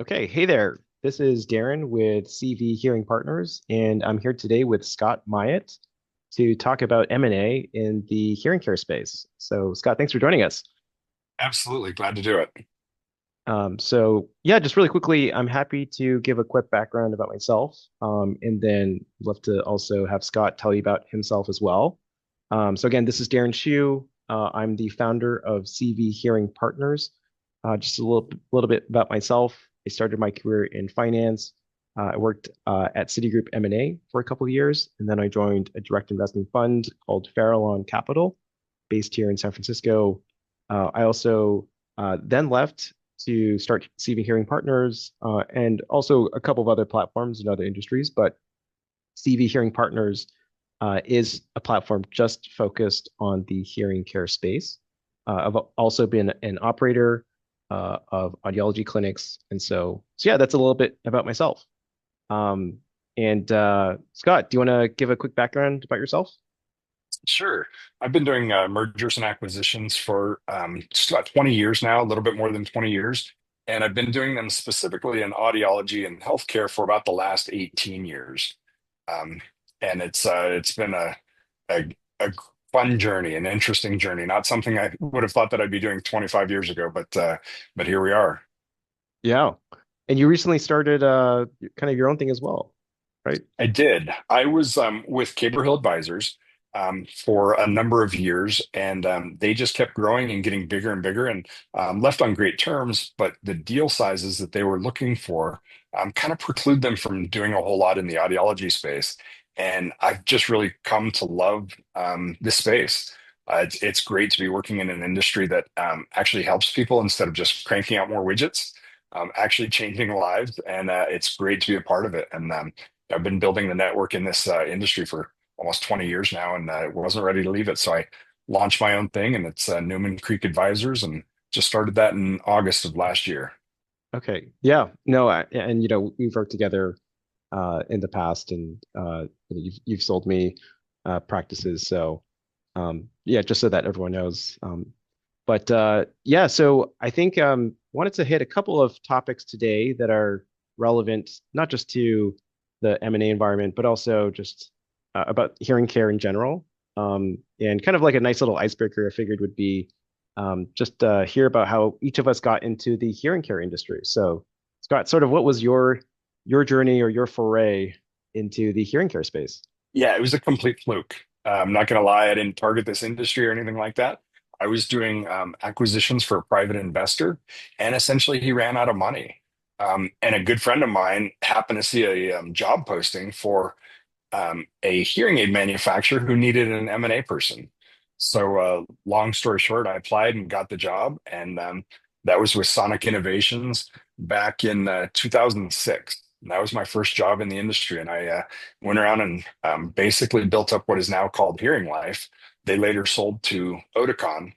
Okay, hey there. This is Darren with CV Hearing Partners, and I'm here today with Scott Myatt to talk about M&A in the hearing care space. So, Scott, thanks for joining us. Absolutely. Glad to do it. Yeah, just really quickly, I'm happy to give a quick background about myself, and then love to also have Scott tell you about himself as well. Again, this is Darren Xu. I'm the founder of CV Hearing Partners. Just a little bit about myself. I started my career in finance. I worked at Citigroup M&A for a couple of years, and then I joined a direct investment fund called Farallon Capital, based here in San Francisco. I also then left to start CV Hearing Partners and also a couple of other platforms in other industries. But CV Hearing Partners is a platform just focused on the hearing care space. I've also been an operator of audiology clinics. And so yeah, that's a little bit about myself. Um, and Scott, do you want to give a quick background about yourself? Sure. I've been doing mergers and acquisitions for just about 20 years now, a little bit more than 20 years. And I've been doing them specifically in audiology and healthcare for about the last 18 years. Um, and it's been a fun journey, an interesting journey, not something I would have thought that I'd be doing 25 years ago, but here we are. Yeah. And you recently started kind of your own thing as well, right? I did. I was with Hill Advisors for a number of years, and they just kept growing and getting bigger and bigger, and left on great terms. But the deal sizes that they were looking for kind of preclude them from doing a whole lot in the audiology space. And I've just really come to love this space. It's great to be working in an industry that actually helps people instead of just cranking out more widgets. Actually changing lives, and it's great to be a part of it. And I've been building the network in this industry for almost 20 years now, and wasn't ready to leave it. So I launched my own thing, and it's Newman Creek Advisors, and just started that in August of last year. Okay. Yeah. No, and we've worked together in the past, and you've sold me practices. So yeah, just so that everyone knows. But yeah, so I think wanted to hit a couple of topics today that are relevant not just to the M&A environment, but also just about hearing care in general. And kind of like a nice little icebreaker, I figured would be just hear about how each of us got into the hearing care industry. So, Scott, sort of what was your journey or your foray into the hearing care space? Yeah, it was a complete fluke. I'm not going to lie, I didn't target this industry or anything like that. I was doing acquisitions for a private investor, and essentially he ran out of money. And a good friend of mine happened to see a job posting for a hearing aid manufacturer who needed an M&A person. So, long story short, I applied and got the job, and that was with Sonic Innovations back in 2006. And that was my first job in the industry, and I went around and basically built up what is now called Hearing Life. They later sold to Oticon,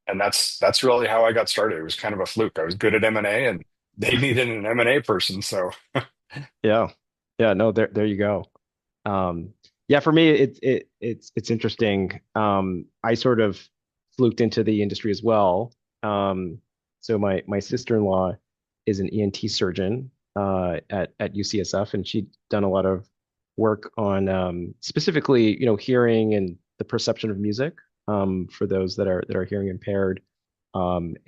and that's really how I got started. It was kind of a fluke. I was good at M&A, and they needed an M&A person, so Yeah. Yeah, no, there you go. Um, yeah, for me, it's interesting. I sort of fluked into the industry as well. So my sister-in-law is an ENT surgeon at UCSF, and she'd done a lot of work on specifically, hearing and the perception of music for those that are hearing impaired. And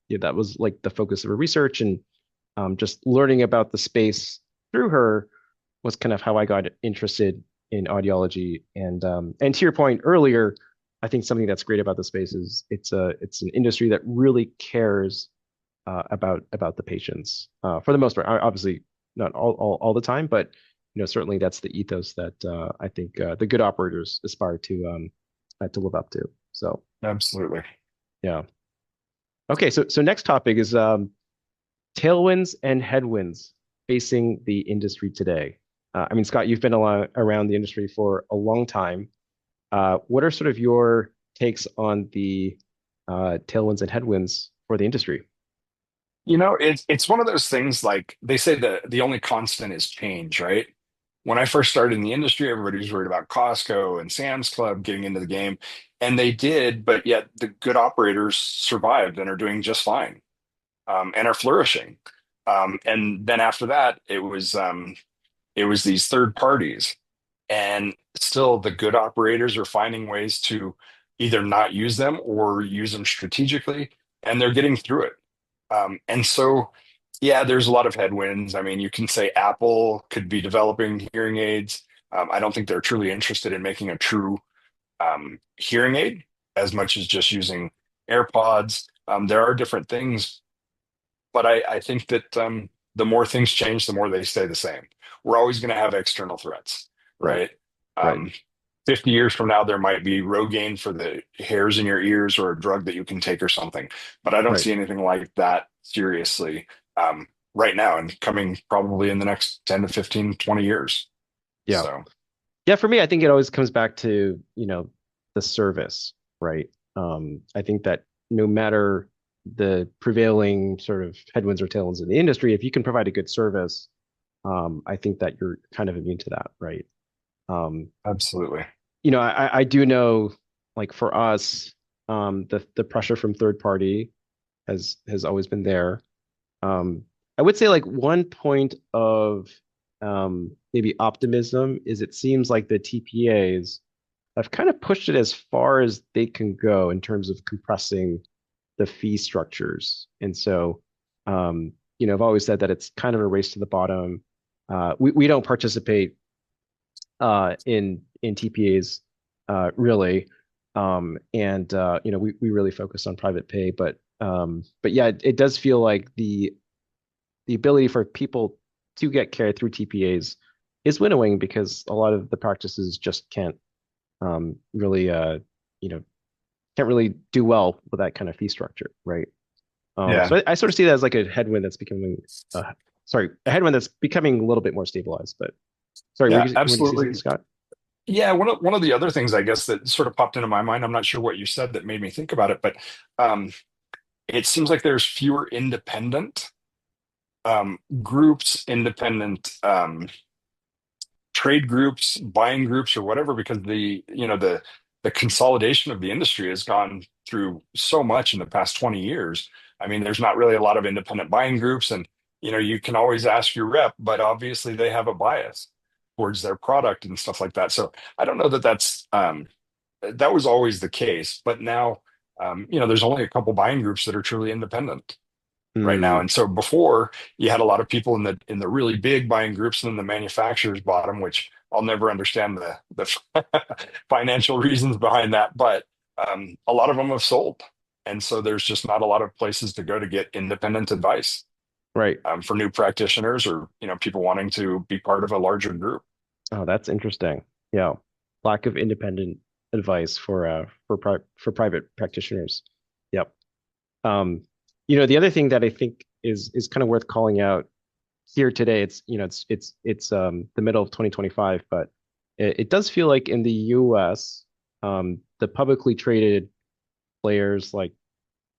yeah, that was like the focus of her research, and just learning about the space through her was kind of how I got interested in audiology. And to your point earlier, I think something that's great about the space is it's an industry that really cares about the patients for the most part. Obviously, not all the time, but certainly that's the ethos that I think the good operators aspire to live up to. So absolutely. yeah. Okay, so next topic is tailwinds and headwinds facing the industry today. I mean, Scott, you've been around the industry for a long time. What are sort of your takes on the tailwinds and headwinds for the industry? It's one of those things like they say the only constant is change, right? When I first started in the industry, everybody was worried about Costco and Sam's Club getting into the game, and they did, but yet the good operators survived and are doing just fine. and are flourishing. And then after that, it was these third parties, and still the good operators are finding ways to either not use them or use them strategically, and they're getting through it. And so, yeah, there's a lot of headwinds. I mean, you can say Apple could be developing hearing aids. I don't think they're truly interested in making a true hearing aid as much as just using AirPods. There are different things, but I think that the more things change, the more they stay the same. We're always going to have external threats, Right. right? Right. Um, 50 years from now, there might be Rogaine for the hairs in your ears or a drug that you can take or something. But I don't Right. see anything like that seriously right now and coming probably in the next 10 to 15, 20 years. Yeah. So, Yeah, for me, I think it always comes back to, the service, right? I think that no matter the prevailing sort of headwinds or tailwinds in the industry, if you can provide a good service, I think that you're kind of immune to that, right? Um, absolutely. I do know, like for us, the pressure from third party has always been there. I would say like one point of maybe optimism is it seems like the TPAs have kind of pushed it as far as they can go in terms of compressing the fee structures. And so, I've always said that it's kind of a race to the bottom. We don't participate in TPAs really, and we really focus on private pay. But yeah, it does feel like the ability for people to get care through TPAs is winnowing because a lot of the practices just really you know can't really do well with that kind of fee structure, right? Yeah. So I sort of see that as like a headwind that's becoming a headwind that's becoming a little bit more stabilized. But sorry, Yeah, were you say something, absolutely. Scott? Yeah, one of the other things I guess that sort of popped into my mind, I'm not sure what you said that made me think about it, but um, it seems like there's fewer independent groups, independent trade groups, buying groups, or whatever, because the consolidation of the industry has gone through so much in the past 20 years. I mean, there's not really a lot of independent buying groups, and you can always ask your rep, but obviously they have a bias towards their product and stuff like that. So I don't know that that was always the case, but now there's only a couple buying groups that are truly independent right now. Hmm. And so before you had a lot of people in the really big buying groups, and then the manufacturers bought them, which I'll never understand the financial reasons behind that. But a lot of them have sold, and so there's just not a lot of places to go to get independent advice Right. for new practitioners or people wanting to be part of a larger group. Oh, that's interesting. Yeah. Lack of independent advice for private practitioners. Yep. Um, the other thing that I think is kind of worth calling out here today, it's the middle of 2025, but it does feel like in the US, the publicly traded players like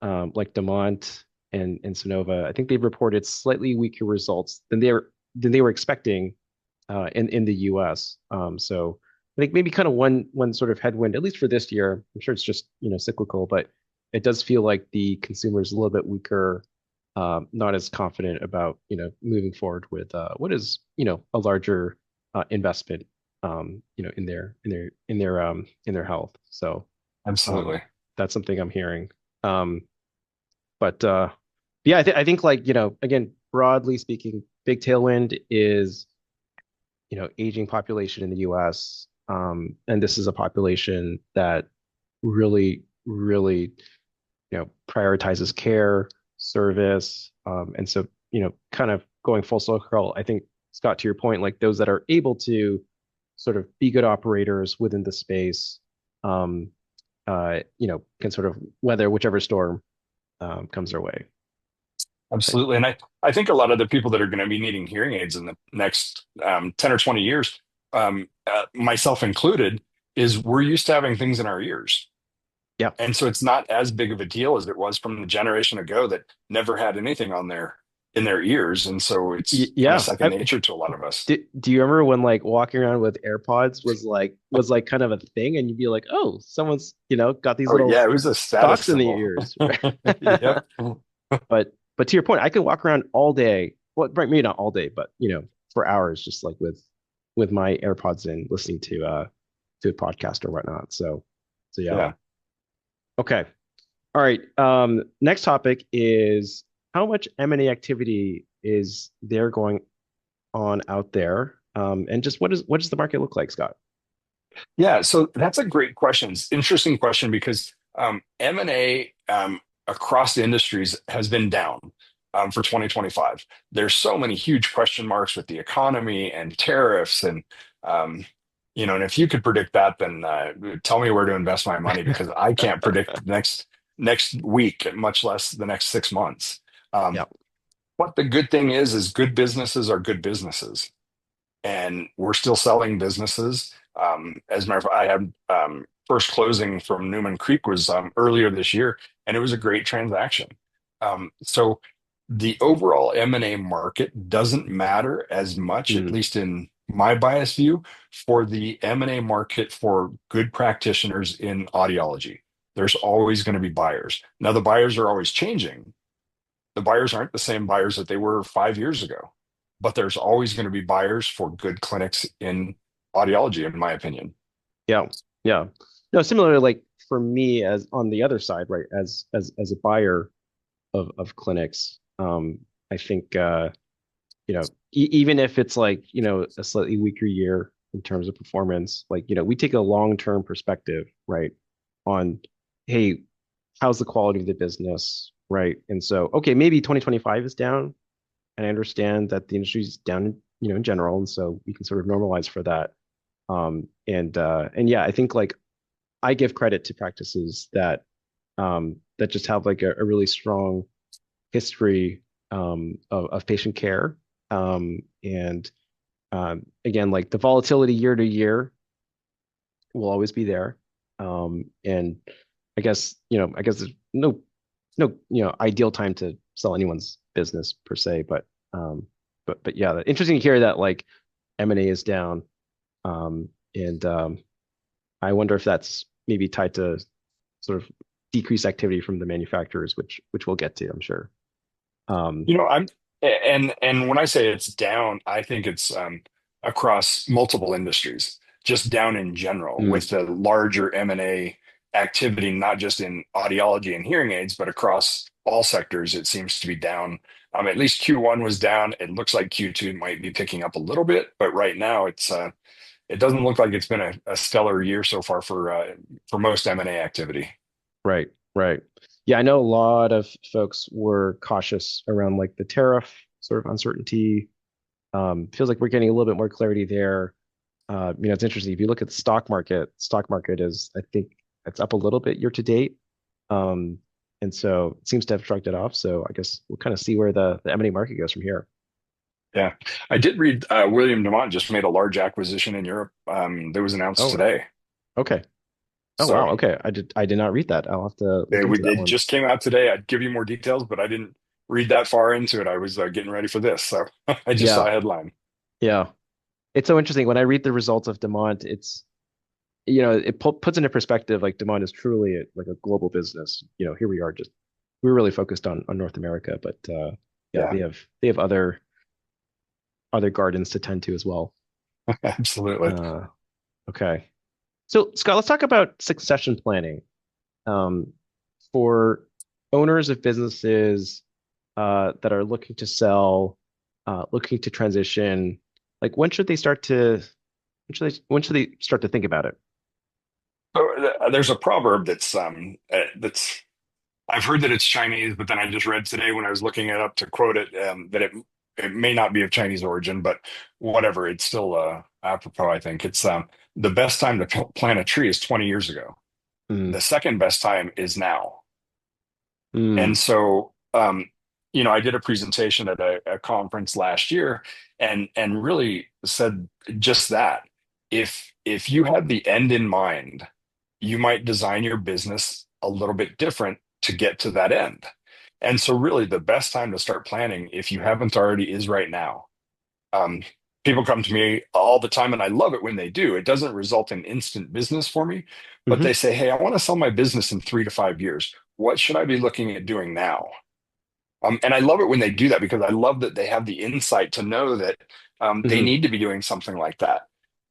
Demont and Sonova, I think they've reported slightly weaker results than they were expecting in the US. So I think maybe kind of one sort of headwind, at least for this year. I'm sure it's just cyclical, but it does feel like the consumer is a little bit weaker, not as confident about moving forward with what is a larger investment in their health. So Absolutely. that's something I'm hearing. Um, but yeah, I think like again, broadly speaking, big tailwind is aging population in the US. And this is a population that really prioritizes care, service. And so, kind of going full circle, I think, Scott, to your point, like those that are able to sort of be good operators within the space, um, can sort of weather whichever storm comes their way. Absolutely. And I think a lot of the people that are going to be needing hearing aids in the next 10 or 20 years, myself included, is we're used to having things in our ears. Yeah. And so it's not as big of a deal as it was from the generation ago that never had anything on their in their ears. And so it's kind of Yeah. second nature to a lot of us. Do you remember when like walking around with AirPods was like kind of a thing and you'd be like, oh, someone's, got these Oh little yeah, it was a status stalks in the symbol. ears. Yep. But but to your point, I could walk around all day. Well, right, maybe not all day, but for hours, just like with my AirPods in, listening to a podcast or whatnot. So yeah. Yeah. Okay. All right. Next topic is how much M&A activity is there going on out there? And just what does the market look like, Scott? Yeah, so that's a great question. It's an interesting question because M&A across the industries has been down for 2025. There's so many huge question marks with the economy and tariffs um, and if you could predict that, then tell me where to invest my money because I can't predict the next week, much less the next 6 months. Um, Yeah. what the good thing is good businesses are good businesses and we're still selling businesses. As a matter of fact, I had first closing from Newman Creek was earlier this year, and it was a great transaction. So the overall M&A market doesn't matter as much, at Mm, least in my bias view, for the M&A market for good practitioners in audiology. There's always going to be buyers. Now, the buyers are always changing. The buyers aren't the same buyers that they were 5 years ago, but there's always going to be buyers for good clinics in audiology, in my opinion. yeah. Yeah. No, similarly, like for me as on the other side, right, as a buyer of clinics, I think even if it's like, a slightly weaker year in terms of performance, like, we take a long-term perspective, right, on, hey, how's the quality of the business, right? And so, okay, maybe 2025 is down, and I understand that the industry's down, in general, and so we can sort of normalize for that. And yeah, I think like I give credit to practices that just have like a really strong history of patient care. And again, like the volatility year to year will always be there. And I guess there's no ideal time to sell anyone's business per se, but yeah, interesting to hear that like M&A is down. And I wonder if that's maybe tied to sort of decreased activity from the manufacturers, which we'll get to, I'm sure. Um, I'm and when I say it's down, I think it's across multiple industries, just down in general mm, with the larger M&A activity, not just in audiology and hearing aids, but across all sectors. It seems to be down. At least Q1 was down. It looks like Q2 might be picking up a little bit, but right now it doesn't look like it's been a stellar year so far for most M&A activity. right, right. Yeah, I know a lot of folks were cautious around like the tariff sort of uncertainty. Feels like we're getting a little bit more clarity there. It's interesting. If you look at the stock market is, I think it's up a little bit year to date. Um, and so it seems to have shrugged it off. So I guess we'll kind of see where the M&A market goes from here. Yeah, I did read William Demont just made a large acquisition in Europe that was announced Oh, today. okay. Oh, So wow. Okay. I did not read that. I'll have to look into that it one. just came out today. I'd give you more details, but I didn't read that far into it. I was getting ready for this, so I just saw Yeah. a headline. Yeah. It's so interesting. When I read the results of Demont, it puts into perspective, like Demont is truly like a global business. Here we are we're really focused on North America, but yeah, Yeah, they have other gardens to tend to as well. absolutely. Uh, okay. So Scott, let's talk about succession planning. Um, for owners of businesses that are looking to sell, looking to transition, like when should they start to think about it? So there's a proverb that's I've heard that it's Chinese, but then I just read today when I was looking it up to quote it that it may not be of Chinese origin, but whatever, it's still apropos. I think it's the best time to plant a tree is 20 years ago. Mm, The second best time is now. And mm, so, I did a presentation at a conference last year and really said just that. If you have the end in mind, you might design your business a little bit different to get to that end. And so really the best time to start planning, if you haven't already, is right now. Um, People come to me all the time, and I love it when they do. It doesn't result in instant business for me, but hmm they say, "Hey, I want to sell my business in 3 to 5 years. What should I be looking at doing now?" And I love it when they do that because I love that they have the insight to know that they Hmm. need to be doing something like that.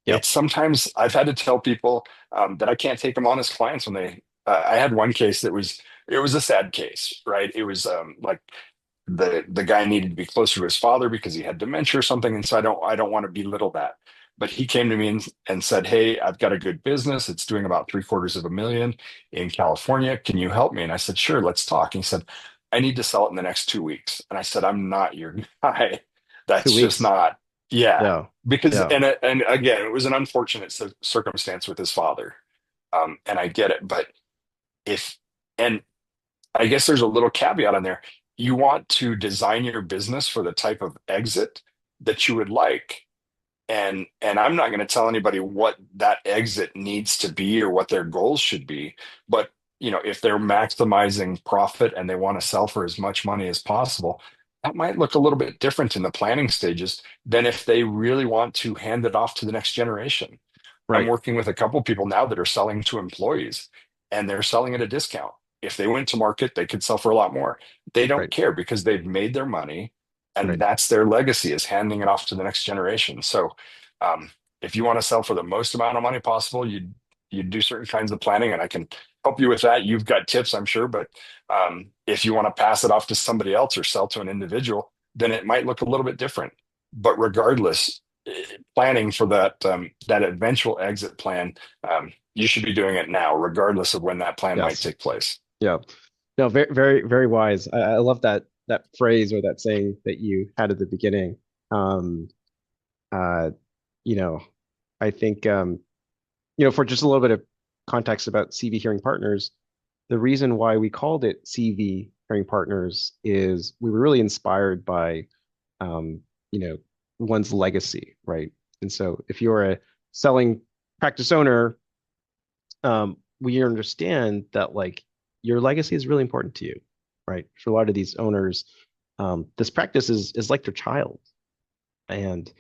Yep. It's sometimes I've had to tell people that I can't take them on as clients when they. I had one case that was it was a sad case, right? It was like the guy needed to be closer to his father because he had dementia or something, and so I don't want to belittle that. But he came to me and said, "Hey, I've got a good business. It's doing about $750,000 in California. Can you help me?" And I said, "Sure, let's talk." And he said, "I need to sell it in the next 2 weeks." And I said, "I'm not your guy. Two That's just weeks. not." Yeah, Yeah. because Yeah. and again, it was an unfortunate circumstance with his father, and I get it. But if and I guess there's a little caveat on there. You want to design your business for the type of exit that you would like. And I'm not going to tell anybody what that exit needs to be or what their goals should be. But if they're maximizing profit and they want to sell for as much money as possible, that might look a little bit different in the planning stages than if they really want to hand it off to the next generation. I'm Right. working with a couple people now that are selling to employees and they're selling at a discount. If they went to market, they could sell for a lot more. They don't Right. care because they've made their money and Right. that's their legacy is handing it off to the next generation. So um, if you want to sell for the most amount of money possible, you do certain kinds of planning, and I can help you with that. You've got tips, I'm sure, but if you want to pass it off to somebody else or sell to an individual, then it might look a little bit different. But regardless, planning for that eventual exit plan, you should be doing it now, regardless of when that plan might Yes. take place. Yeah. No, very, very, very wise. I love that phrase or that saying that you had at the beginning. Um, uh, you know, I think for just a little bit of context about CV Hearing Partners, the reason why we called it CV Hearing Partners is we were really inspired by um, you know, one's legacy, right? And so if you're a selling practice owner, we understand that like your legacy is really important to you, right? For a lot of these owners, this practice is like their child, and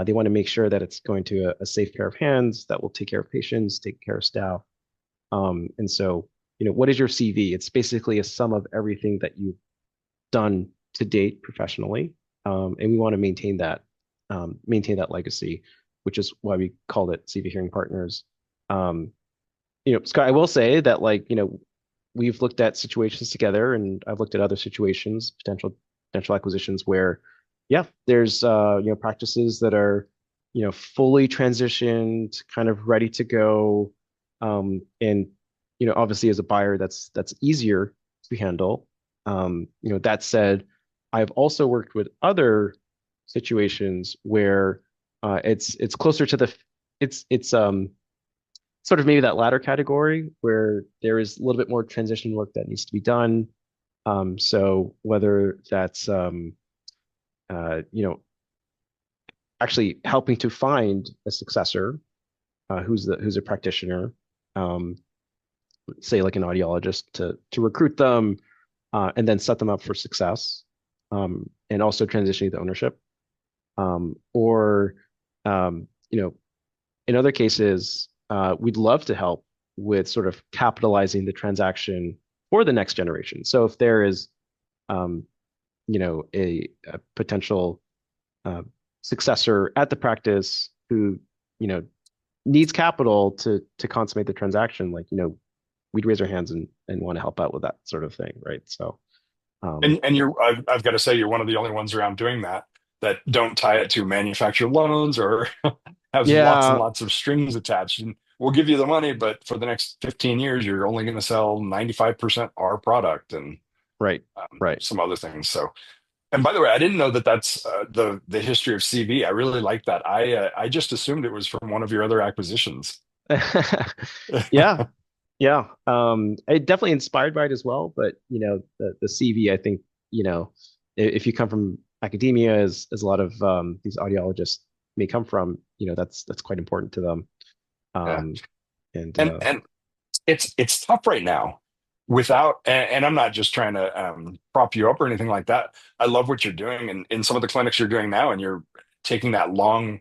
they want to make sure that it's going to a safe pair of hands that will take care of patients, take care of staff. And so, what is your CV? It's basically a sum of everything that you've done to date professionally, and we want to maintain that legacy, which is why we called it CV Hearing Partners. Um, Scott, I will say that we've looked at situations together, and I've looked at other situations, potential acquisitions where, yeah, there's practices that are fully transitioned, kind of ready to go, and obviously as a buyer, that's easier to handle. That said, I've also worked with other situations where it's closer to the it's sort of maybe that latter category where there is a little bit more transition work that needs to be done. So whether that's actually helping to find a successor who's a practitioner, um, say like an audiologist to recruit them and then set them up for success, and also transitioning to ownership, or um, you know in other cases, we'd love to help with sort of capitalizing the transaction for the next generation. So if there is, um, a potential uh, successor at the practice who, you know, needs capital to consummate the transaction, we'd raise our hands and want to help out with that sort of thing, right? So, um, And I've got to say, you're one of the only ones around doing that don't tie it to manufactured loans or has lots and yeah, lots of strings attached. And we'll give you the money, but for the next 15 years, you're only going to sell 95% our product and right, right. some other things. So, and by the way, I didn't know that that's the history of CV. I really like that. I just assumed it was from one of your other acquisitions. Yeah, yeah. It definitely inspired by it as well, but the CV, I think, if you come from academia, as a lot of these audiologists may come from, that's quite important to them. Yeah. Um, and And it's tough right now and I'm not just trying to prop you up or anything like that. I love what you're doing and in some of the clinics you're doing now, and you're taking that long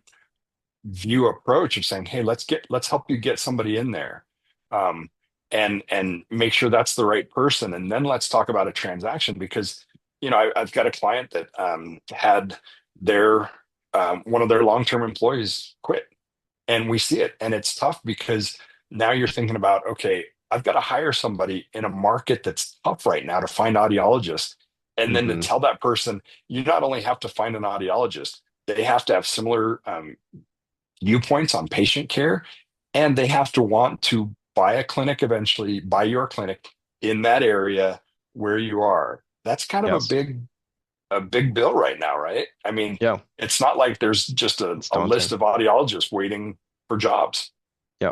view approach of saying, hey, let's help you get somebody in there. Um, and make sure that's the right person. And then let's talk about a transaction because I've got a client that had their one of their long-term employees quit, and we see it, and it's tough because now you're thinking about, okay, I've got to hire somebody in a market that's tough right now to find audiologists, and then to Hmm. tell that person, you not only have to find an audiologist, they have to have similar viewpoints on patient care, and they have to want to buy a clinic eventually, buy your clinic in that area where you are. That's kind of Yes. a big bill right now, right? I mean, Yeah. it's not like there's just It's a list daunting. of audiologists waiting for jobs. Yeah.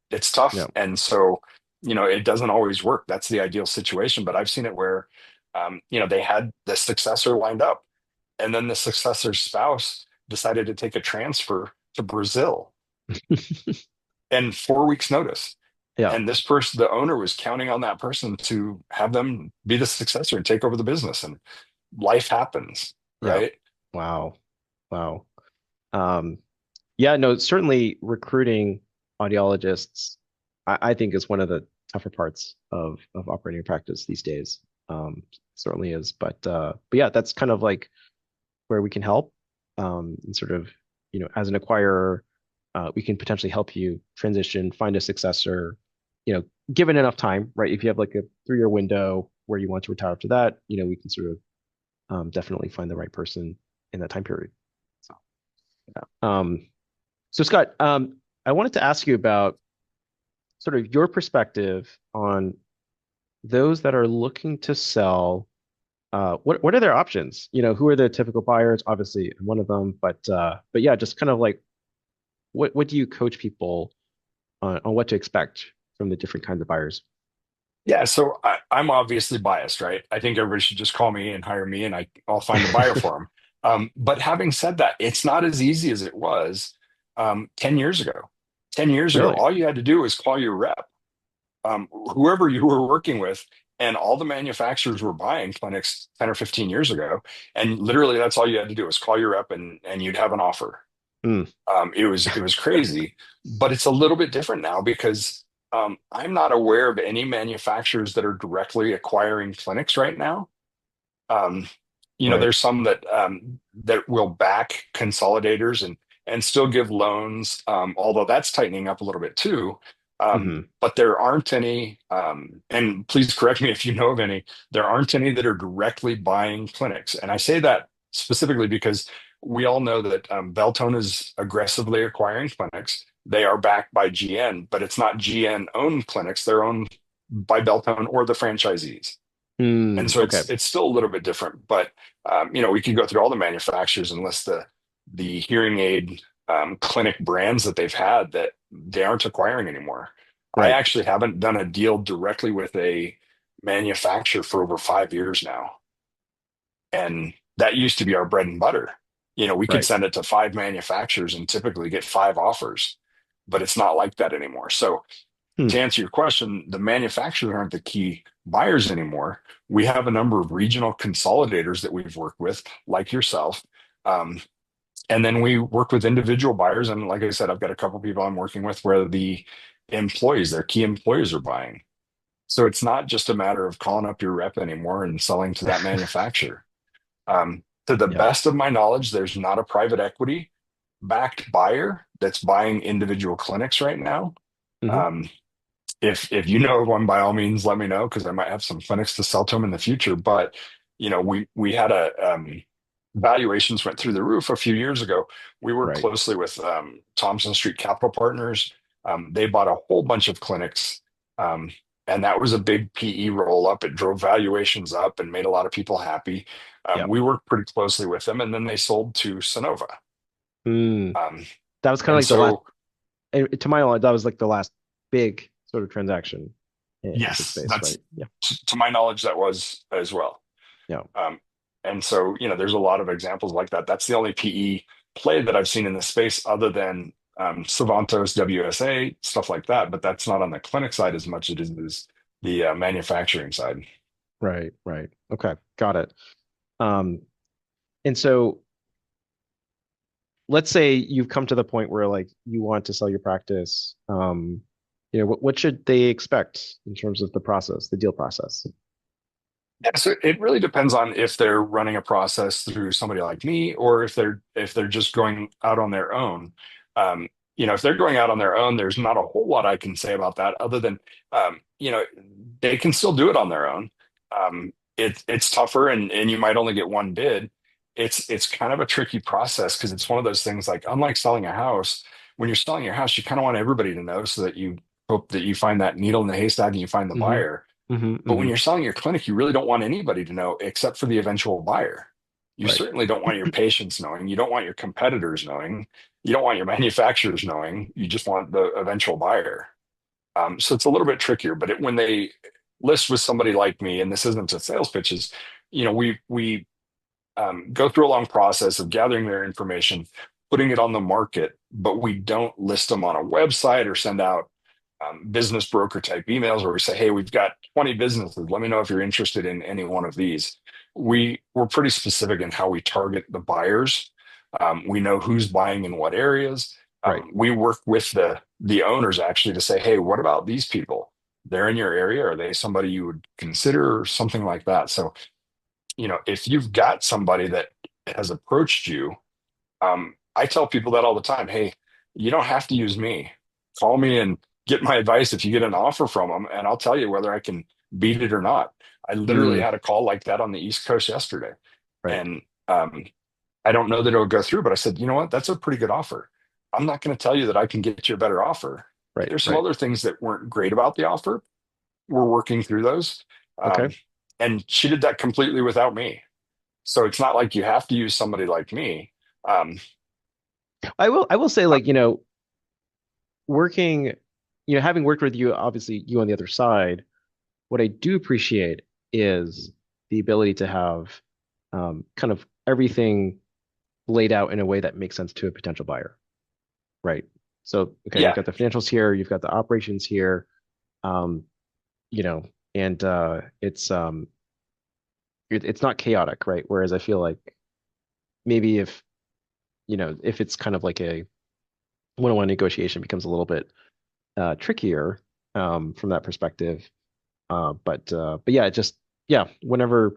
It's tough. Yeah. And so, it doesn't always work. That's the ideal situation. But I've seen it where, they had the successor lined up, and then the successor's spouse decided to take a transfer to Brazil and 4 weeks notice. Yeah. And this person, the owner, was counting on that person to have them be the successor and take over the business. And life happens, Yeah. right? Wow. Wow. Um, yeah, no, certainly recruiting audiologists, I think is one of the tougher parts of operating a practice these days. Certainly is. But yeah, that's kind of like where we can help. And sort of, as an acquirer, we can potentially help you transition, find a successor, given enough time, right? If you have like a 3-year window where you want to retire after that, we can sort of definitely find the right person in that time period. So, yeah. So Scott, I wanted to ask you about sort of your perspective on those that are looking to sell. What are their options? Who are the typical buyers? Obviously, I'm one of them, but yeah, just kind of like what do you coach people on what to expect from the different kinds of buyers? Yeah, so I'm obviously biased, right? I think everybody should just call me and hire me, and I'll find the buyer for them. But having said that, it's not as easy as it was 10 years ago. 10 years ago, Really? all you had to do was call your rep, whoever you were working with, and all the manufacturers were buying clinics 10 or 15 years ago. And literally, that's all you had to do was call your rep, and you'd have an offer. Mm, It was crazy, but it's a little bit different now because I'm not aware of any manufacturers that are directly acquiring clinics right now. Um, right. there's some that will back consolidators and still give loans, although that's tightening up a little bit too. Hmm. But there aren't any, and please correct me if you know of any, there aren't any that are directly buying clinics. And I say that specifically because we all know that Beltone is aggressively acquiring clinics. They are backed by GN, but it's not GN owned clinics. They're owned by Beltone or the franchisees. And Mm, so okay. it's still a little bit different, but we can go through all the manufacturers and list the hearing aid clinic brands that they've had that they aren't acquiring anymore. I Right. actually haven't done a deal directly with a manufacturer for over 5 years now, and that used to be our bread and butter. We could Right. send it to 5 manufacturers and typically get 5 offers, but it's not like that anymore. So Hmm. to answer your question, the manufacturers aren't the key buyers anymore. We have a number of regional consolidators that we've worked with, like yourself. Um, and then we work with individual buyers. And like I said, I've got a couple of people I'm working with where the employees, their key employees are buying. So it's not just a matter of calling up your rep anymore and selling to that manufacturer. To the Yeah. best of my knowledge, there's not a private equity backed buyer that's buying individual clinics right now. Hmm. Um, if you know of one, by all means, let me know because I might have some clinics to sell to them in the future. But we had a valuations went through the roof a few years ago. We worked Right. closely with Thompson Street Capital Partners. They bought a whole bunch of clinics, um, and that was a big PE roll up. It drove valuations up and made a lot of people happy. Yeah. We worked pretty closely with them, and then they sold to Sonova. Mm. Um, That was kind of and like the last, so, and to my knowledge, that was like the last big sort of transaction in the yes, space, that's right? Yeah. to my knowledge, that was as well. Yeah. Um, and so, there's a lot of examples like that. That's the only PE play that I've seen in the space other than Savantos, WSA, stuff like that. But that's not on the clinic side as much as it is the manufacturing side. Right. Right. Okay. Got it. Um, and so let's say you've come to the point where like you want to sell your practice. What should they expect in terms of the process, the deal process? Yeah, so it really depends on if they're running a process through somebody like me or if they're just going out on their own. Um, if they're going out on their own, there's not a whole lot I can say about that other than they can still do it on their own. It's tougher and you might only get one bid. It's kind of a tricky process because it's one of those things like unlike selling a house, when you're selling your house, you kind of want everybody to know so that you hope that you find that needle in the haystack and you find the Hmm. buyer. Hmm. But when Hmm. you're selling your clinic, you really don't want anybody to know except for the eventual buyer. You Right. certainly don't want your patients knowing. You don't want your competitors knowing. You don't want your manufacturers knowing. You just want the eventual buyer. So it's a little bit trickier. But when they list with somebody like me, and this isn't a sales pitch, is we go through a long process of gathering their information, putting it on the market, but we don't list them on a website or send out business broker type emails where we say, hey, we've got 20 businesses. Let me know if you're interested in any one of these. We're pretty specific in how we target the buyers. We know who's buying in what areas. Right. We work with the owners actually to say, hey, what about these people? They're in your area. Are they somebody you would consider or something like that? So if you've got somebody that has approached you, I tell people that all the time. Hey, you don't have to use me. Call me and get my advice if you get an offer from them, and I'll tell you whether I can beat it or not. I literally Mm, had a call like that on the East Coast yesterday, right. and I don't know that it'll go through, but I said, you know what? That's a pretty good offer. I'm not going to tell you that I can get you a better offer. Right. There's some Right. other things that weren't great about the offer. We're working through those. Okay. Um, and she did that completely without me. So it's not like you have to use somebody like me. Um, I will say, like, working, having worked with you, obviously you on the other side, what I do appreciate is the ability to have kind of everything laid out in a way that makes sense to a potential buyer, right? So, okay, you've yeah, got the financials here, you've got the operations here, um, you know, and it's not chaotic, right? Whereas I feel like maybe if it's kind of like a one-on-one negotiation becomes a little bit trickier from that perspective. But yeah, yeah, whenever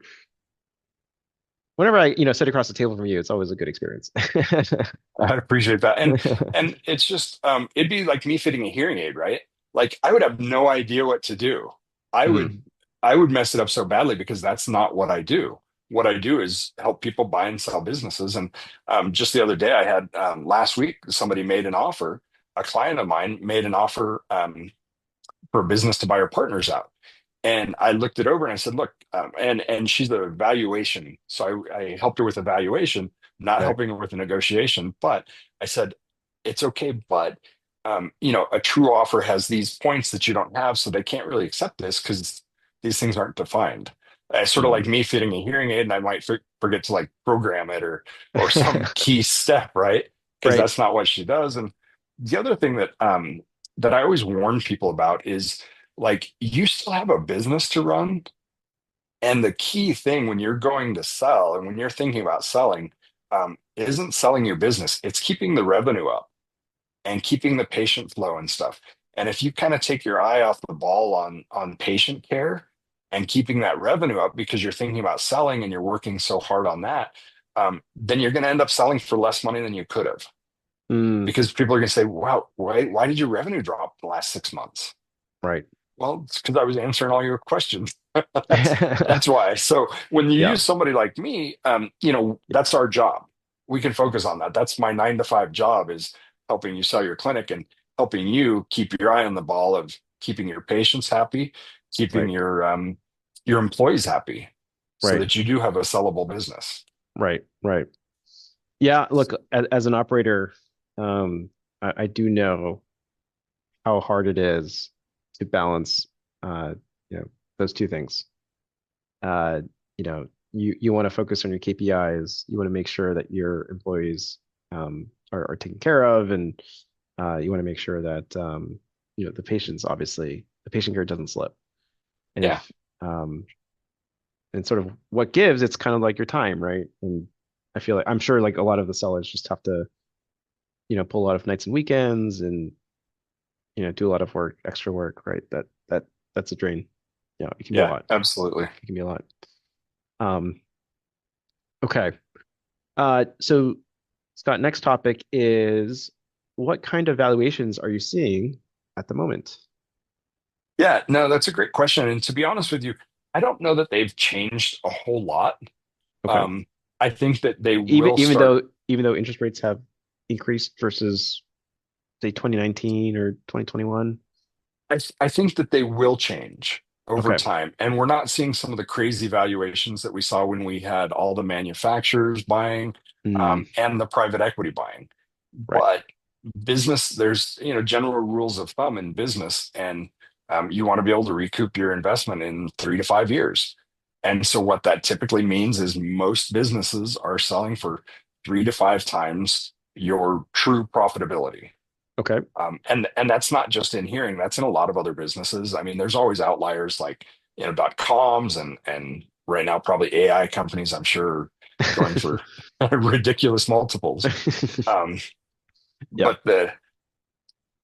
I sit across the table from you, it's always a good experience. I appreciate that. And it's just it'd be like me fitting a hearing aid, right? Like I would have no idea what to do. I Mm, would I would mess it up so badly because that's not what I do. What I do is help people buy and sell businesses. And just the other day, I had last week somebody made an offer. A client of mine made an offer for a business to buy her partners out. And I looked it over and I said, look, and she's a valuation. So I helped her with a valuation, not okay. helping her with a negotiation. But I said, it's okay. But, a true offer has these points that you don't have. So they can't really accept this because these things aren't defined. Sort of like Mm. me fitting a hearing aid and I might forget to like program it or some key step, right? Because Right. that's not what she does. And the other thing that I always warn people about is like you still have a business to run. And the key thing when you're going to sell and when you're thinking about selling, isn't selling your business, it's keeping the revenue up and keeping the patient flow and stuff. And if you kind of take your eye off the ball on patient care and keeping that revenue up because you're thinking about selling and you're working so hard on that, then you're going to end up selling for less money than you could have Mm, because people are going to say, wow, why did your revenue drop the last 6 months? right. Well, it's because I was answering all your questions. That's why. So when you Yeah. use somebody like me, that's our job. We can focus on that. That's my 9 to 5 job is helping you sell your clinic and helping you keep your eye on the ball of keeping your patients happy, keeping Right. your employees happy, so Right. that you do have a sellable business. Right. Right. Yeah. Look, as an operator, I do know how hard it is to balance, uh, those two things. Uh, you want to focus on your KPIs. You want to make sure that your employees are taken care of, and you want to make sure that the patients, obviously, the patient care doesn't slip. And Yeah. if and sort of what gives, it's kind of like your time, right? And I feel like I'm sure like a lot of the sellers just have to pull a lot of nights and weekends and do a lot of work, extra work, right? That's a drain. Yeah, it can be a Yeah, lot. absolutely. It can be a lot. Um, okay. So Scott, next topic is what kind of valuations are you seeing at the moment? Yeah, no, that's a great question. And to be honest with you, I don't know that they've changed a whole lot. Okay. Um, I think that they Even will even start. though even though interest rates have increased versus say 2019 or 2021. I think that they will change over Okay. time. And we're not seeing some of the crazy valuations that we saw when we had all the manufacturers buying Hmm. and the private equity buying. Right. But business, there's general rules of thumb in business, and you want to be able to recoup your investment in 3 to 5 years. And so what that typically means is most businesses are selling for 3 to 5 times your true profitability. Okay. And that's not just in hearing, that's in a lot of other businesses. I mean, there's always outliers like dot coms and right now probably AI companies, I'm sure, going for ridiculous multiples. Um, Yep. but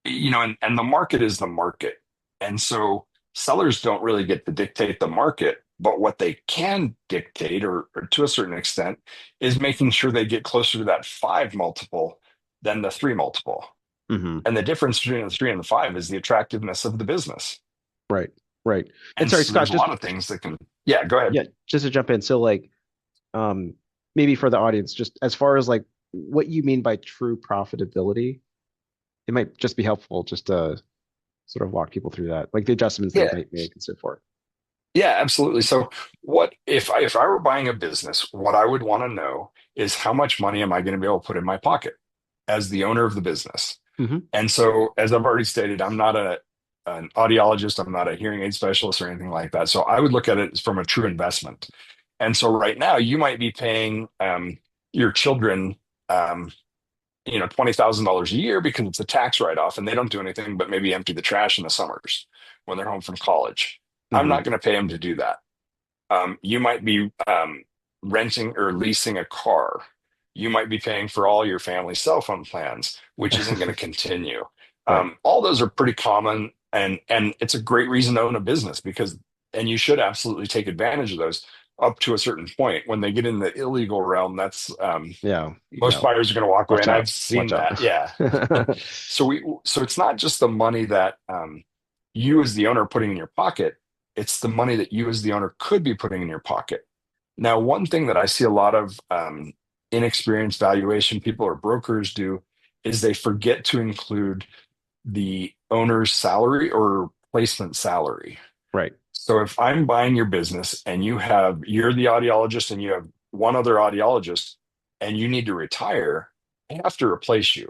and the market is the market. And so sellers don't really get to dictate the market, but what they can dictate, or to a certain extent, is making sure they get closer to that five multiple than the three multiple. Hmm. And the difference between the three and the five is the attractiveness of the business. Right. Right. And And sorry, so Scott, there's a just lot of things that can, yeah, go ahead. yeah, just to jump in. So like um maybe for the audience, just as far as like what you mean by true profitability, it might just be helpful just to sort of walk people through that, like the adjustments they Yeah, may consider for. yeah, absolutely. So what if I were buying a business, what I would want to know is how much money am I going to be able to put in my pocket as the owner of the business? Hmm. And so, as I've already stated, I'm not an audiologist, I'm not a hearing aid specialist or anything like that. So I would look at it from a true investment. And so right now you might be paying your children um, $20,000 a year because it's a tax write-off and they don't do anything but maybe empty the trash in the summers when they're home from college. I'm Hmm. not going to pay them to do that. You might be renting or leasing a car. You might be paying for all your family's cell phone plans, which isn't going to continue. Right. All those are pretty common, and it's a great reason to own a business and you should absolutely take advantage of those up to a certain point. When they get in the illegal realm, that's Yeah. most Yeah. buyers are going to walk away, Watch and out. I've Watch seen out. that. Yeah. So it's not just the money that you as the owner are putting in your pocket, it's the money that you as the owner could be putting in your pocket. Now, one thing that I see a lot of inexperienced valuation people or brokers do is they forget to include the owner's salary or placement salary. Right. So if I'm buying your business and you're the audiologist and you have one other audiologist and you need to retire, I have to replace you.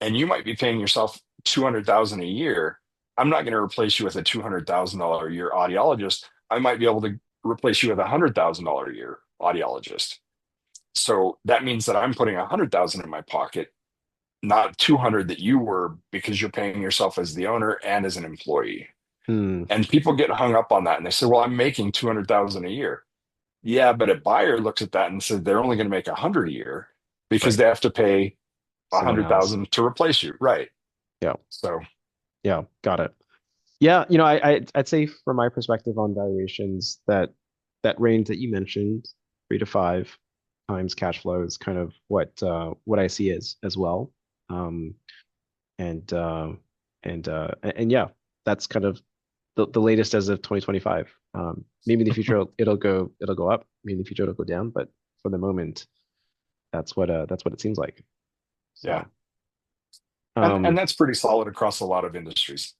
And you might be paying yourself 200,000 a year. I'm not going to replace you with a $200,000 a year audiologist. I might be able to replace you with $100,000 a year audiologist. So that means that I'm putting 100,000 in my pocket, not 200 that you were, because you're paying yourself as the owner and as an employee. Hmm. And people get hung up on that and they say, well, I'm making 200,000 a year. Yeah, but a buyer looks at that and says they're only going to make 100 a year because Right. they have to pay Someone else. 100,000 to replace you. Right. Yeah. So, Yeah. Got it. Yeah. I'd say from my perspective on valuations that that range that you mentioned, 3 to 5 times cash flow is kind of what I see as well. Um, and and yeah, that's kind of the latest as of 2025. Maybe in the future it'll go up. Maybe in the future it'll go down, but for the moment, that's what it seems like. yeah. So And um, that's pretty solid across a lot of industries.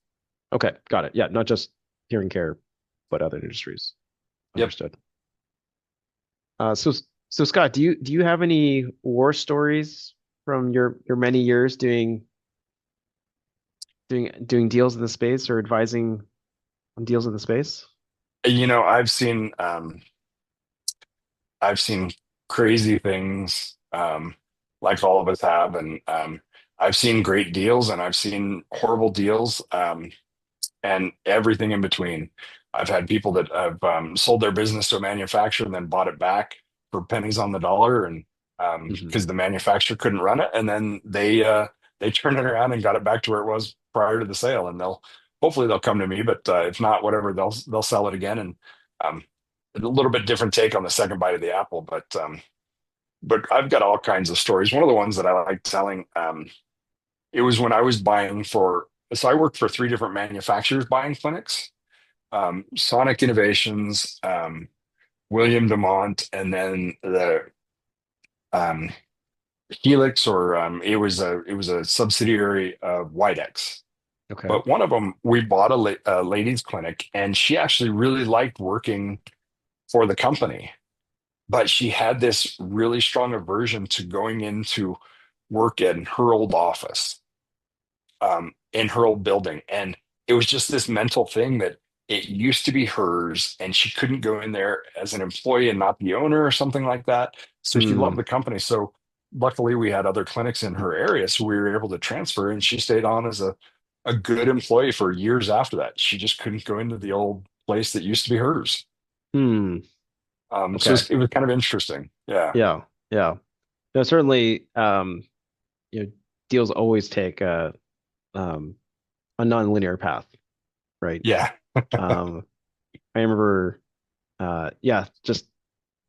okay, got it. Yeah, not just hearing care, but other industries. Yep. Understood. So Scott, do you have any war stories from your many years doing deals in the space or advising on deals in the space? You know, I've seen crazy things, like all of us have, and I've seen great deals and I've seen horrible deals, and everything in between. I've had people that have sold their business to a manufacturer and then bought it back for pennies on the dollar, and Hmm. because the manufacturer couldn't run it, and then they turned it around and got it back to where it was prior to the sale, and they'll hopefully they'll come to me, but if not, whatever, they'll sell it again, and um, a little bit different take on the second bite of the apple, but I've got all kinds of stories. One of the ones that I like telling, it was when I was buying for, so I worked for three different manufacturers buying clinics, Sonic Innovations, William Demont, and then the um, Helix, or it was a subsidiary of Widex. Okay. But one of them, we bought a ladies' clinic, and she actually really liked working for the company. But she had this really strong aversion to going into work in her old office, in her old building. And it was just this mental thing that it used to be hers, and she couldn't go in there as an employee and not the owner or something like that. So she loved Hmm. the company. So luckily, we had other clinics in her area, so we were able to transfer, and she stayed on as a good employee for years after that. She just couldn't go into the old place that used to be hers. Hmm. So Okay. it was kind of interesting. Yeah. Yeah. Yeah. No, certainly, deals always take um, a non-linear path, right? Yeah. Um, I remember, yeah, just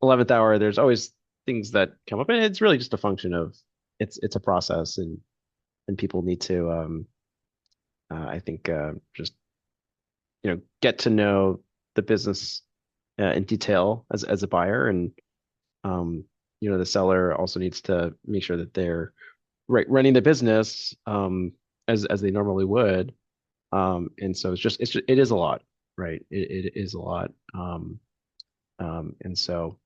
11th hour, there's always things that come up, and it's really just a function of it's a process, and people need to, I think, just get to know the business in detail as a buyer, and um, the seller also needs to make sure that they're running the business as they normally would. And so it is a lot, right? It is a lot. And so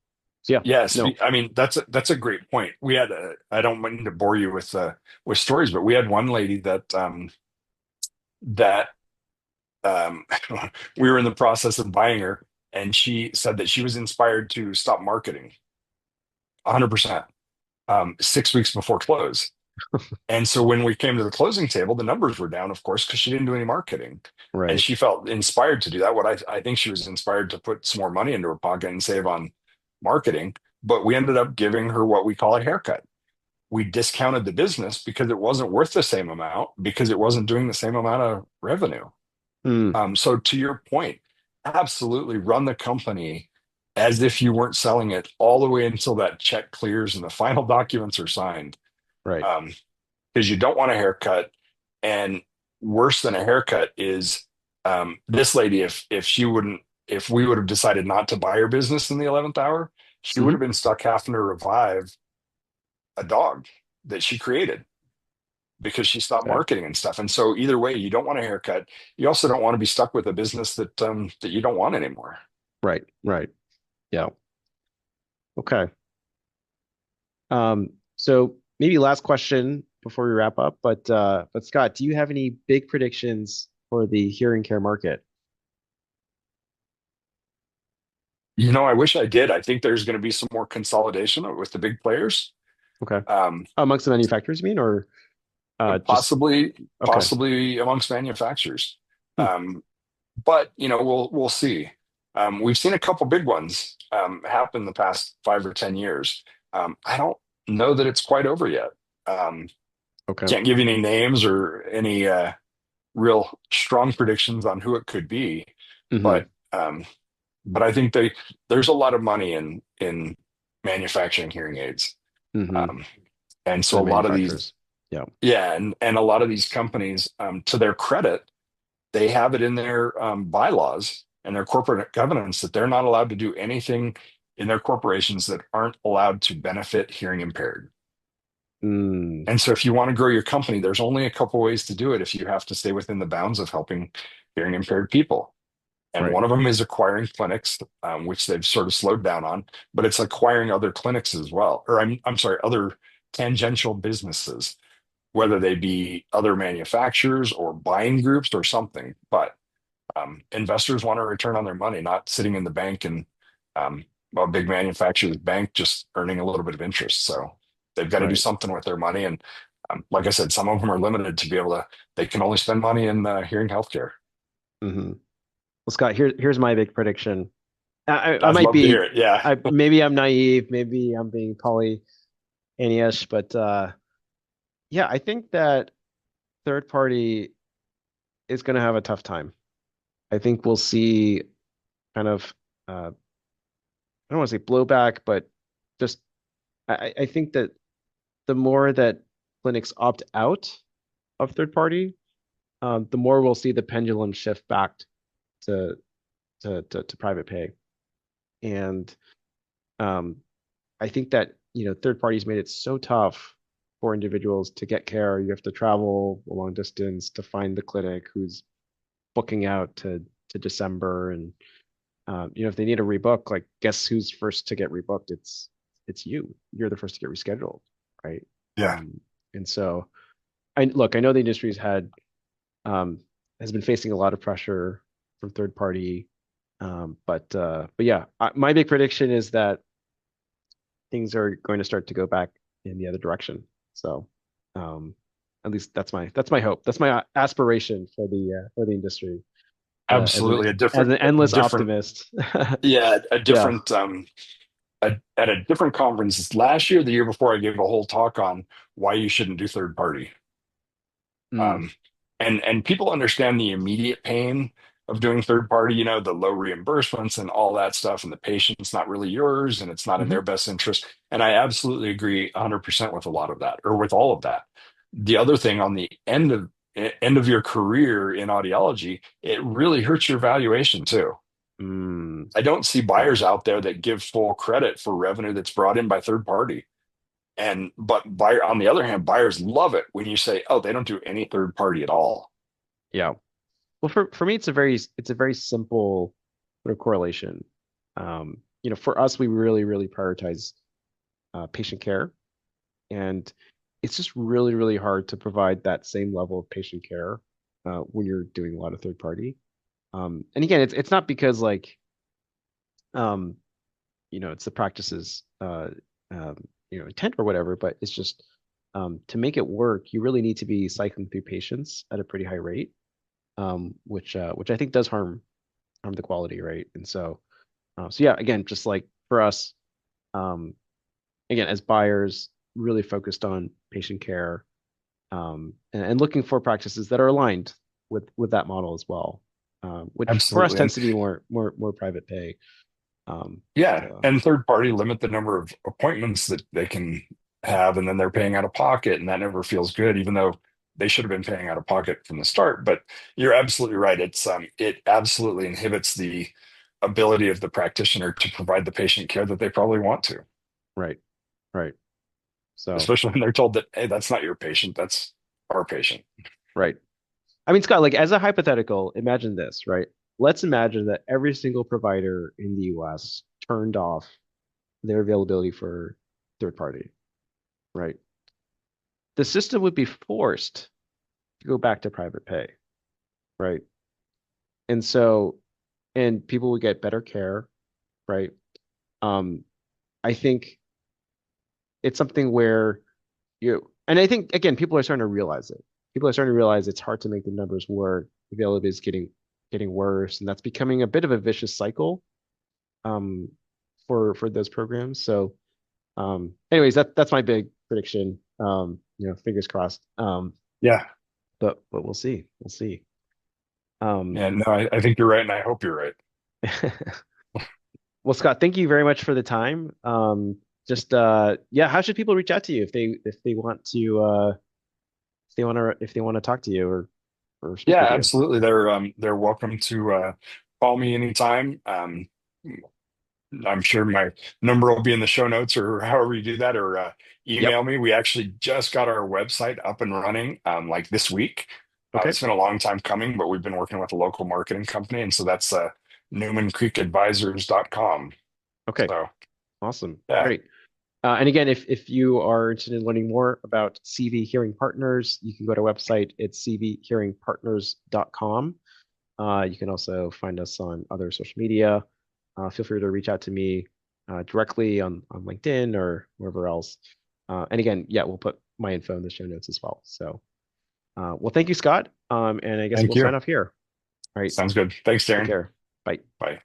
yeah, Yes, no, I mean that's a great point. We had I don't mean to bore you with stories, but we had one lady that um, we were in the process of buying her, and she said that she was inspired to stop marketing 100%, 6 weeks before close. And so when we came to the closing table, the numbers were down, of course, because she didn't do any marketing. And right. she felt inspired to do that. What I think she was inspired to put some more money into her pocket and save on marketing. But we ended up giving her what we call a haircut. We discounted the business because it wasn't worth the same amount, because it wasn't doing the same amount of revenue. Mm, So to your point, absolutely run the company as if you weren't selling it all the way until that check clears and the final documents are signed. right. Um, because you don't want a haircut. And worse than a haircut is this lady, if we would have decided not to buy her business in the 11th hour, she would have Hmm. been stuck having to revive a dog that she created because she stopped Okay. marketing and stuff. And so either way, you don't want a haircut. You also don't want to be stuck with a business that you don't want anymore. Right. Right. Yeah. Okay. So maybe last question before we wrap up, but Scott, do you have any big predictions for the hearing care market? I wish I did. I think there's going to be some more consolidation with the big players. Okay. Um, Amongst the manufacturers, you mean, or just possibly okay. possibly amongst manufacturers. Hmm. Um, but we'll see. We've seen a couple big ones happen the past 5 or 10 years. I don't know that it's quite over yet. Um, Okay. can't give you any names or any real strong predictions on who it could be, Hmm. but um, but I think there's a lot of money in manufacturing hearing aids, Hmm. um, and For so the a lot of these, manufacturers. Yeah. yeah, and a lot of these companies, to their credit, they have it in their bylaws and their corporate governance that they're not allowed to do anything in their corporations that aren't allowed to benefit hearing impaired. Mm, And so if you want to grow your company, there's only a couple ways to do it if you have to stay within the bounds of helping hearing impaired people. And right. one of them is acquiring clinics, which they've sort of slowed down on, but it's acquiring other clinics as well. Or I'm sorry, other tangential businesses, whether they be other manufacturers or buying groups or something. But investors want a return on their money, not sitting in the bank and um, well, big manufacturers bank just earning a little bit of interest. So they've got to do Right. something with their money. And like I said, some of them are limited to be able to, they can only spend money in hearing healthcare. Hmm. Well, Scott, here's my big prediction. I I'd might love to hear be, it. Yeah. maybe I'm naive, maybe I'm being Pollyannish, but yeah, I think that third party is going to have a tough time. I think we'll see kind of uh, don't want to say blowback, but just I think that the more that clinics opt out of third party, the more we'll see the pendulum shift back to to private pay. And um, I think that, third parties made it so tough for individuals to get care. You have to travel a long distance to find the clinic who's booking out to December. And if they need to rebook, like guess who's first to get rebooked? It's you. You're the first to get rescheduled, right? Yeah, And so I know the industry's um has been facing a lot of pressure from third party. But yeah, my big prediction is that things are going to start to go back in the other direction. So, um, at least that's my hope. That's my aspiration for the industry. As an absolutely. as an A endless different, optimist. yeah, a Yeah. different, at a different conference last year, the year before, I gave a whole talk on why you shouldn't do third party. Mm, Um, and people understand the immediate pain of doing third party, the low reimbursements and all that stuff, and the patient's not really yours and it's not in hmm their best interest. And I absolutely agree 100% with a lot of that, or with all of that. The other thing, on the end of your career in audiology, it really hurts your valuation too. mm, I don't see yeah. buyers out there that give full credit for revenue that's brought in by third party. But buyer, on the other hand, buyers love it when you say, "Oh, they don't do any third party at all." Yeah. Well, for me, it's a very simple sort of correlation. For us, we really prioritize patient care, and it's just really hard to provide that same level of patient care when you're doing a lot of third party. And again, it's not because like um, it's the practices um, intent or whatever, but it's just to make it work, you really need to be cycling through patients at a pretty high rate, which I think does harm the quality, right? And so yeah, again, just like for us, um, again, as buyers, really focused on patient care, and looking for practices that are aligned with that model as well, which for us Absolutely. tends to be more private pay. Yeah, So and third party limit the number of appointments that they can have, and then they're paying out of pocket, and that never feels good, even though they should have been paying out of pocket from the start. But you're absolutely right. It absolutely inhibits the ability of the practitioner to provide the patient care that they probably want to, right, right. So especially when they're told that, hey, that's not your patient, that's our patient. right. I mean, Scott, like as a hypothetical, imagine this, right? Let's imagine that every single provider in the US turned off their availability for third party, right? The system would be forced to go back to private pay, right? And so, and people would get better care, right? Um, I think it's something where and I think again, people are starting to realize it. People are starting to realize it's hard to make the numbers work. Availability is getting worse, and that's becoming a bit of a vicious cycle um, for those programs. So, anyways, that's my big prediction. Fingers crossed. Yeah. But we'll see. We'll see. Um, And no, I think you're right, and I hope you're right. well, Scott, thank you very much for the time. Just yeah, how should people reach out to you if they want to if they want to talk to you or speak Yeah, with you? absolutely. They're welcome to call me anytime. I'm sure my number will be in the show notes, or however you do that, or Yep. email me. We actually just got our website up and running like this week. Okay. It's been a long time coming, but we've been working with a local marketing company, and so that's newmancreekadvisors.com. Okay. So Awesome. yeah, Great. And again, if you are interested in learning more about CV Hearing Partners, you can go to our website. It's cvhearingpartners.com. You can also find us on other social media. Feel free to reach out to me directly on LinkedIn or wherever else. And again, yeah, we'll put my info in the show notes as well. So, well, thank you, Scott. And I guess thank we'll you. sign off here. All right. Sounds good. Thanks, Take Darren. care. Bye. Bye.